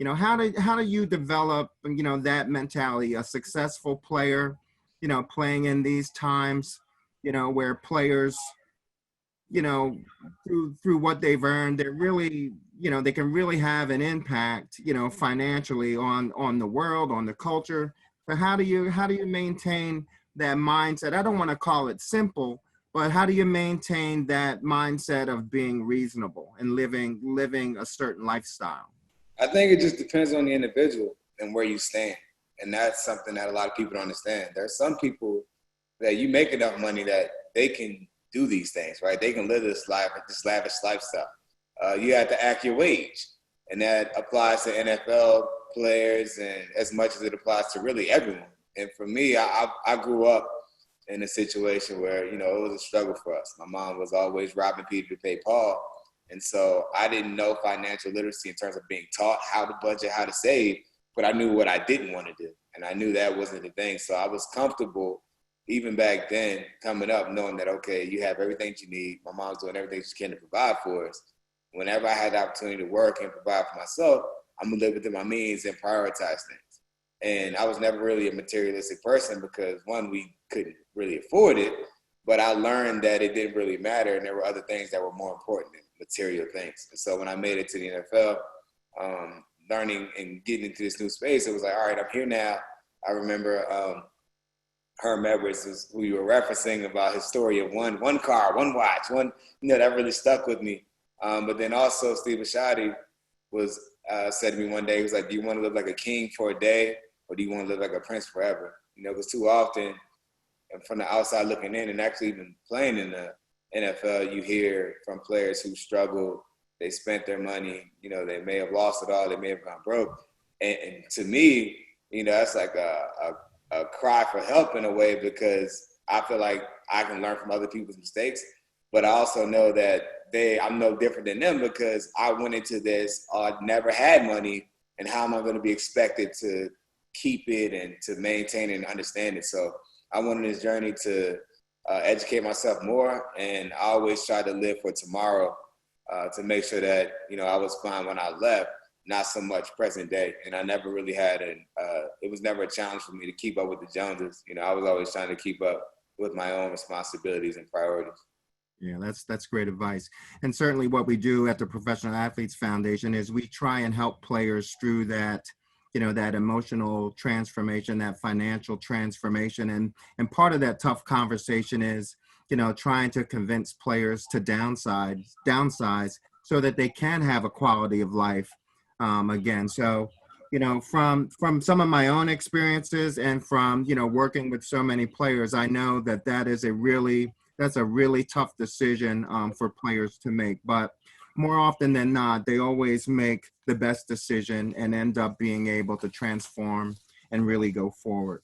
how do you develop, that mentality, a successful player, playing in these times, where players, through what they've earned, they're really, they can really have an impact, financially on the world, on the culture. So how do you maintain that mindset? I don't want to call it simple, but how do you maintain that mindset of being reasonable and living a certain lifestyle? I think it just depends on the individual and where you stand. And that's something that a lot of people don't understand. There are some people that you make enough money that they can do these things, right? They can live this life, this lavish lifestyle. You have to act your wage. And that applies to NFL players and as much as it applies to really everyone. And for me, I grew up in a situation where, it was a struggle for us. My mom was always robbing people to pay Paul. And so I didn't know financial literacy in terms of being taught how to budget, how to save, but I knew what I didn't want to do. And I knew that wasn't the thing. So I was comfortable even back then coming up knowing that, okay, you have everything you need. My mom's doing everything she can to provide for us. Whenever I had the opportunity to work and provide for myself, I'm going to live within my means and prioritize things. And I was never really a materialistic person because, one, we couldn't really afford it, but I learned that it didn't really matter and there were other things that were more important than material things. And so when I made it to the NFL, learning and getting into this new space, it was like, all right, I'm here now. I remember Herm Edwards was who you were referencing about his story of one car, one watch, that really stuck with me. But then also Steve Ashadi was said to me one day, he was like, do you want to live like a king for a day or do you want to live like a prince forever? Because too often, and from the outside looking in and actually even playing in the NFL, you hear from players who struggled, they spent their money, they may have lost it all, they may have gone broke. And to me, that's like a cry for help in a way because I feel like I can learn from other people's mistakes, but I also know that I'm no different than them because I went into this, I never had money, and how am I going to be expected to keep it and to maintain it and understand it? So I went on this journey to educate myself more, and I always try to live for tomorrow to make sure that, I was fine when I left, not so much present day. And I never really had it was never a challenge for me to keep up with the Joneses. I was always trying to keep up with my own responsibilities and priorities. Yeah, that's great advice. And certainly what we do at the Professional Athletes Foundation is we try and help players through that, that emotional transformation, that financial transformation. And part of that tough conversation is, trying to convince players to downsize so that they can have a quality of life again. So, from some of my own experiences and from, working with so many players, I know that's a really tough decision for players to make. But more often than not, they always make the best decision and end up being able to transform and really go forward.